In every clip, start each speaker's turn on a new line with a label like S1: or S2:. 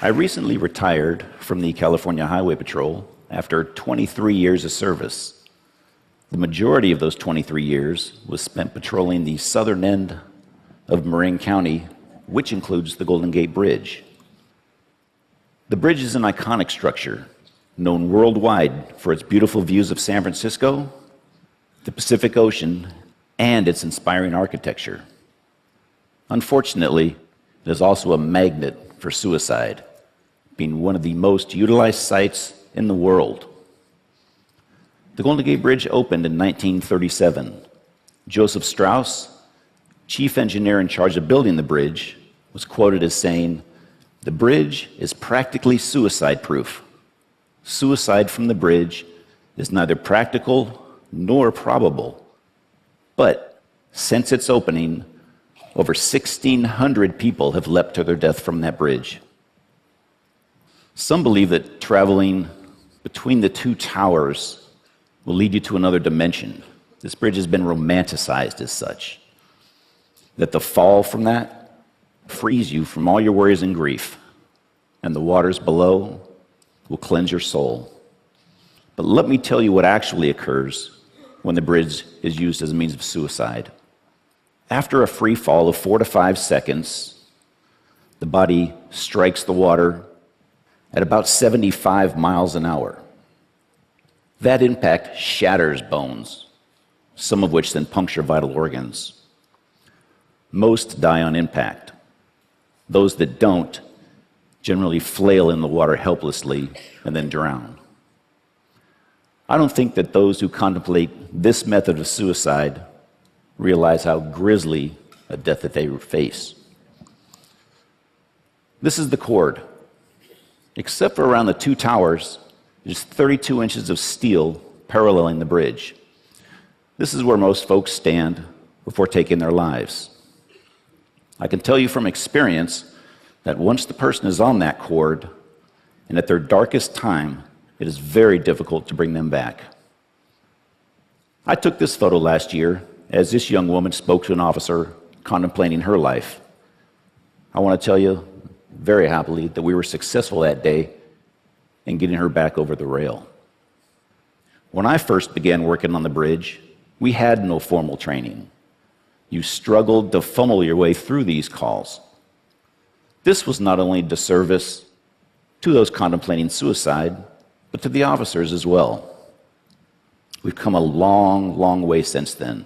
S1: I recently retired from the California Highway Patrol after 23 years of service. The majority of those 23 years was spent patrolling the southern end of Marin County, which includes the Golden Gate Bridge. The bridge is an iconic structure, known worldwide for its beautiful views of San Francisco, the Pacific Ocean, and its inspiring architecture. Unfortunately, it is also a magnet for suicide, being one of the most utilized sites in the world. The Golden Gate Bridge opened in 1937. Joseph Strauss, chief engineer in charge of building the bridge, was quoted as saying, "The bridge is practically suicide-proof. Suicide from the bridge is neither practical nor probable. But since its opening, over 1,600 people have leapt to their death from that bridge." Some believe that traveling between the two towers will lead you to another dimension. This bridge has been romanticized as such. That the fall from that frees you from all your worries and grief, and the waters below will cleanse your soul. But let me tell you what actually occurs when the bridge is used as a means of suicide. After a free fall of 4 to 5 seconds, the body strikes the water at about 75 miles an hour. That impact shatters bones, some of which then puncture vital organs. Most die on impact. Those that don't generally flail in the water helplessly and then drown. I don't think that those who contemplate this method of suicide realize how grisly a death that they face. This is the cord. Except for around the two towers, there's 32 inches of steel paralleling the bridge. This is where most folks stand before taking their lives. I can tell you from experience that once the person is on that cord, and at their darkest time, it is very difficult to bring them back. I took this photo last year as this young woman spoke to an officer contemplating her life. I want to tell you very happily that we were successful that day in getting her back over the rail. When I first began working on the bridge, we had no formal training. You struggled to funnel your way through these calls. This was not only a disservice to those contemplating suicide, but to the officers as well. We've come a long, long way since then.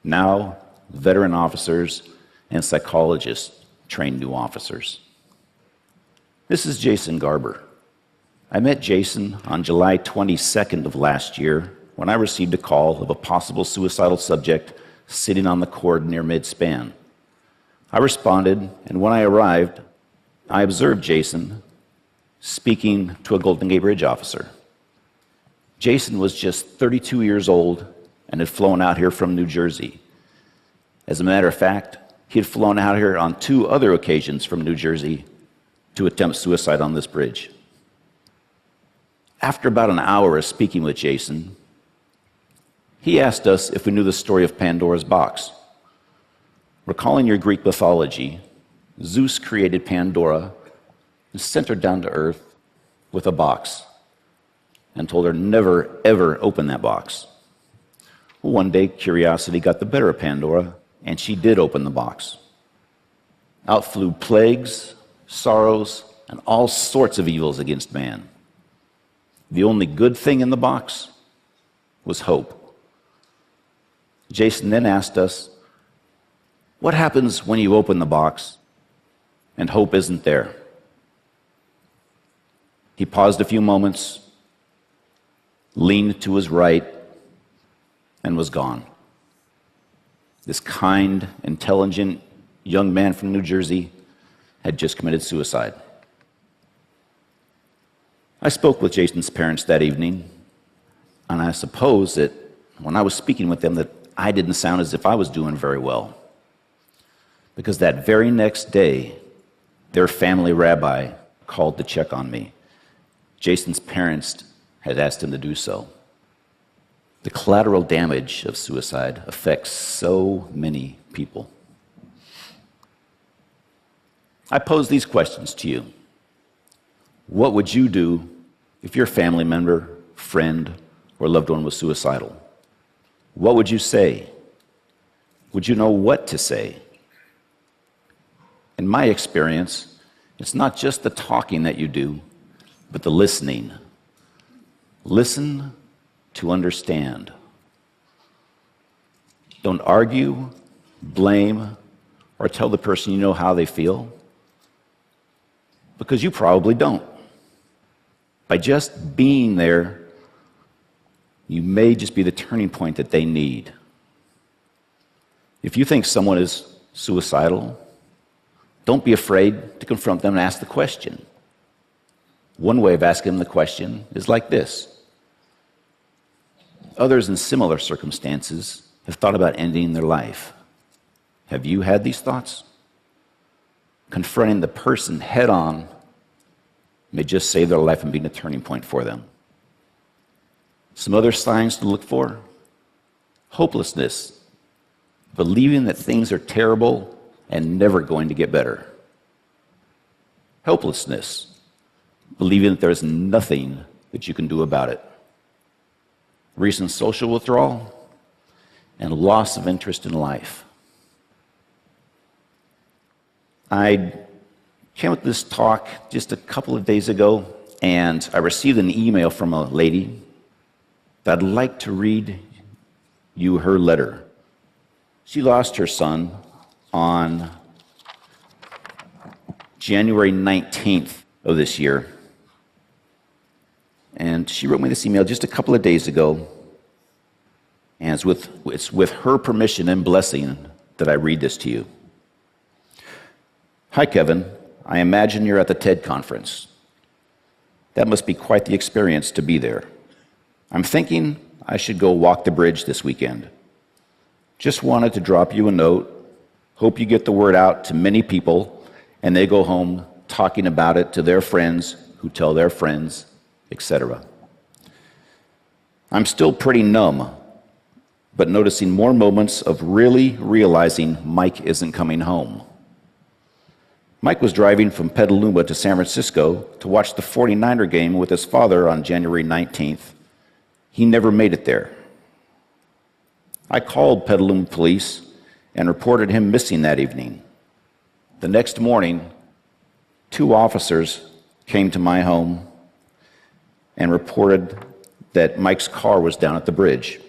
S1: Now, veteran officers and psychologists train new officers. This is Jason Garber. I met Jason on July 22nd of last year when I received a call of a possible suicidal subject sitting on the cord near mid-span. I responded, and when I arrived, I observed Jason speaking to a Golden Gate Bridge officer. Jason was just 32 years old and had flown out here from New Jersey. As a matter of fact, he had flown out here on 2 other occasions from New Jersey to attempt suicide on this bridge. After about an hour of speaking with Jason, he asked us if we knew the story of Pandora's box. Recalling your Greek mythology, Zeus created Pandora and sent her down to earth with a box and told her never, ever open that box. Well, one day, curiosity got the better of Pandora, and she did open the box. Out flew plagues, sorrows, and all sorts of evils against man. The only good thing in the box was hope. Jason then asked us, what happens when you open the box and hope isn't there? He paused a few moments, leaned to his right, and was gone. This kind, intelligent young man from New Jersey had just committed suicide. I spoke with Jason's parents that evening, and I suppose that when I was speaking with them that I didn't sound as if I was doing very well. Because that very next day, their family rabbi called to check on me. Jason's parents had asked him to do so. The collateral damage of suicide affects so many people. I pose these questions to you. What would you do if your family member, friend, or loved one was suicidal? What would you say? Would you know what to say? In my experience, it's not just the talking that you do, but the listening. Listen to understand. Don't argue, blame, or tell the person you know how they feel, because you probably don't. By just being there, you may just be the turning point that they need. If you think someone is suicidal, don't be afraid to confront them and ask the question. One way of asking them the question is like this. Others in similar circumstances have thought about ending their life. Have you had these thoughts? Confronting the person head on may just save their life and be a turning point for them. Some other signs to look for: hopelessness, believing that things are terrible and never going to get better. Helplessness, believing that there's nothing that you can do about it. Recent social withdrawal, and loss of interest in life. I came with this talk just a couple of days ago, and I received an email from a lady that I'd like to read you her letter. She lost her son on January 19th of this year. And she wrote me this email just a couple of days ago, and it's with her permission and blessing that I read this to you. Hi, Kevin. I imagine you're at the TED conference. That must be quite the experience to be there. I'm thinking I should go walk the bridge this weekend. Just wanted to drop you a note. Hope you get the word out to many people, and they go home talking about it to their friends who tell their friends, etc. I'm still pretty numb, but noticing more moments of really realizing Mike isn't coming home. Mike was driving from Petaluma to San Francisco to watch the 49er game with his father on January 19th. He never made it there. I called Petaluma police and reported him missing that evening. The next morning, 2 officers came to my home and reported that Mike's car was down at the bridge.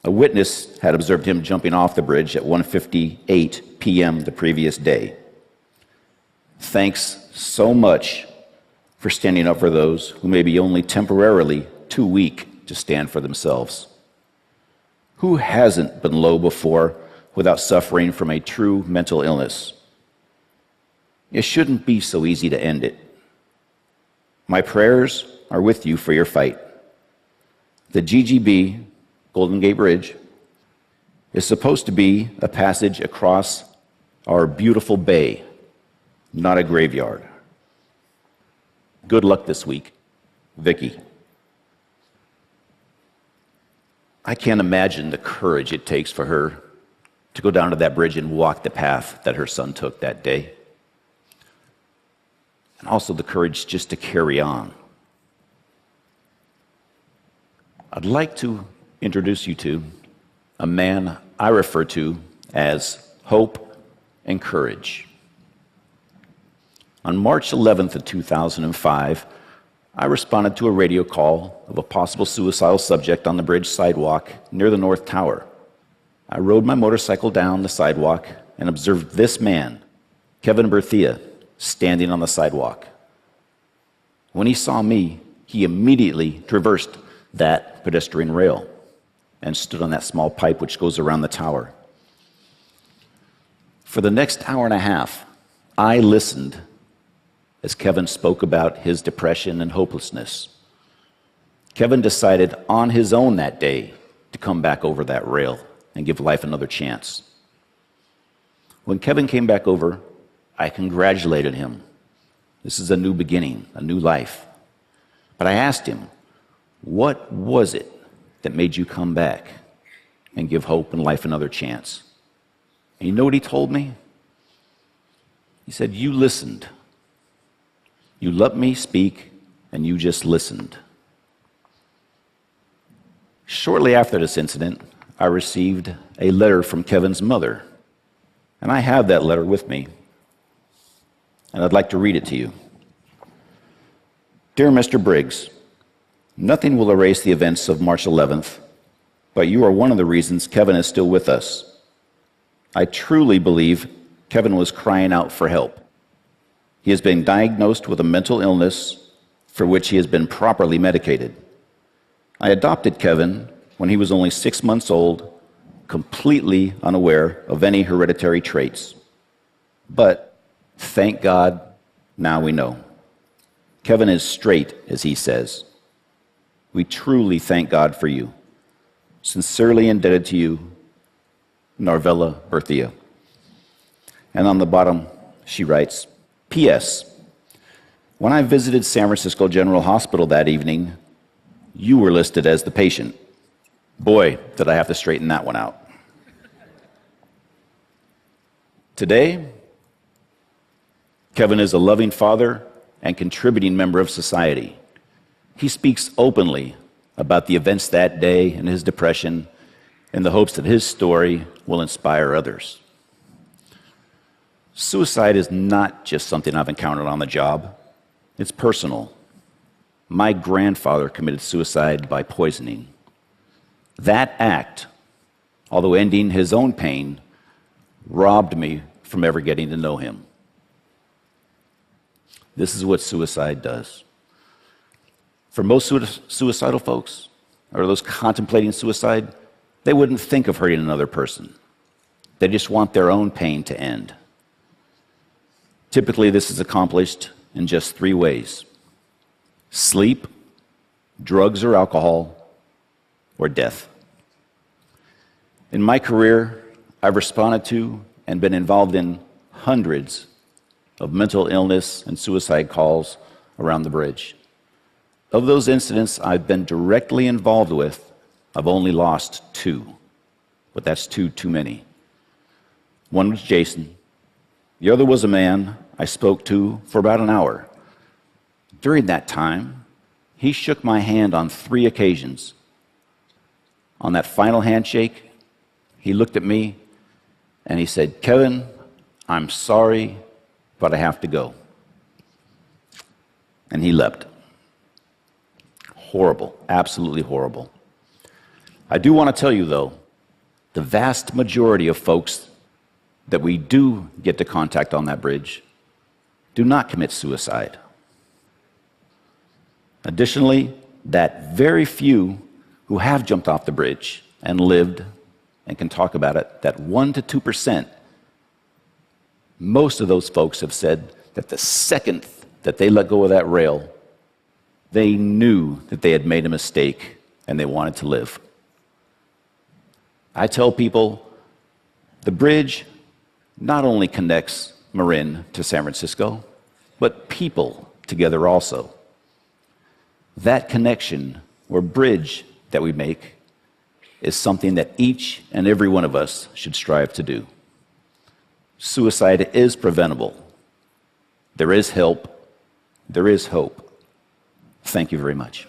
S1: A witness had observed him jumping off the bridge at 1:58 p.m. the previous day. Thanks so much for standing up for those who may be only temporarily too weak to stand for themselves. Who hasn't been low before without suffering from a true mental illness? It shouldn't be so easy to end it. My prayers are with you for your fight. The GGB, Golden Gate Bridge, is supposed to be a passage across our beautiful bay, not a graveyard. Good luck this week, Vicky. I can't imagine the courage it takes for her to go down to that bridge and walk the path that her son took that day. And also the courage just to carry on. I'd like to introduce you to a man I refer to as hope and courage. On March 11th of 2005, I responded to a radio call of a possible suicidal subject on the bridge sidewalk near the North Tower. I rode my motorcycle down the sidewalk and observed this man, Kevin Briggs Cây, standing on the sidewalk. When he saw me, he immediately traversed that pedestrian rail and stood on that small pipe which goes around the tower. For the next hour and a half, I listened as Kevin spoke about his depression and hopelessness. Kevin decided on his own that day to come back over that rail and give life another chance. When Kevin came back over, I congratulated him. This is a new beginning, a new life. But I asked him, what was it that made you come back and give hope and life another chance? And you know what he told me? He said, you listened. You let me speak, and you just listened. Shortly after this incident, I received a letter from Kevin's mother, and I have that letter with me, and I'd like to read it to you. Dear Mr. Briggs, nothing will erase the events of March 11th, but you are one of the reasons Kevin is still with us. I truly believe Kevin was crying out for help. He has been diagnosed with a mental illness for which he has been properly medicated. I adopted Kevin when he was only 6 months old, completely unaware of any hereditary traits. But thank God, now we know. Kevin is straight, as he says. We truly thank God for you. Sincerely indebted to you, Narvella Berthia. And on the bottom, she writes, P.S. When I visited San Francisco General Hospital that evening, you were listed as the patient. Boy, did I have to straighten that one out. Today, Kevin is a loving father and contributing member of society. He speaks openly about the events that day and his depression in the hopes that his story will inspire others. Suicide is not just something I've encountered on the job. It's personal. My grandfather committed suicide by poisoning. That act, although ending his own pain, robbed me from ever getting to know him. This is what suicide does. For most suicidal folks, or those contemplating suicide, they wouldn't think of hurting another person. They just want their own pain to end. Typically, this is accomplished in just 3 ways: sleep, drugs or alcohol, or death. In my career, I've responded to and been involved in hundreds of mental illness and suicide calls around the bridge. Of those incidents I've been directly involved with, I've only lost 2, but that's 2 too many. One was Jason. The other was a man I spoke to for about an hour. During that time, he shook my hand on 3 occasions. On that final handshake, he looked at me and he said, Kevin, I'm sorry, but I have to go. And he left. Horrible, absolutely horrible. I do want to tell you, though, the vast majority of folks that we do get to contact on that bridge do not commit suicide. Additionally, that very few who have jumped off the bridge and lived and can talk about it, that 1% to 2%, most of those folks have said that the second that they let go of that rail, they knew that they had made a mistake and they wanted to live. I tell people the bridge not only connects Marin to San Francisco, but people together also. That connection or bridge that we make is something that each and every one of us should strive to do. Suicide is preventable. There is help. There is hope. Thank you very much.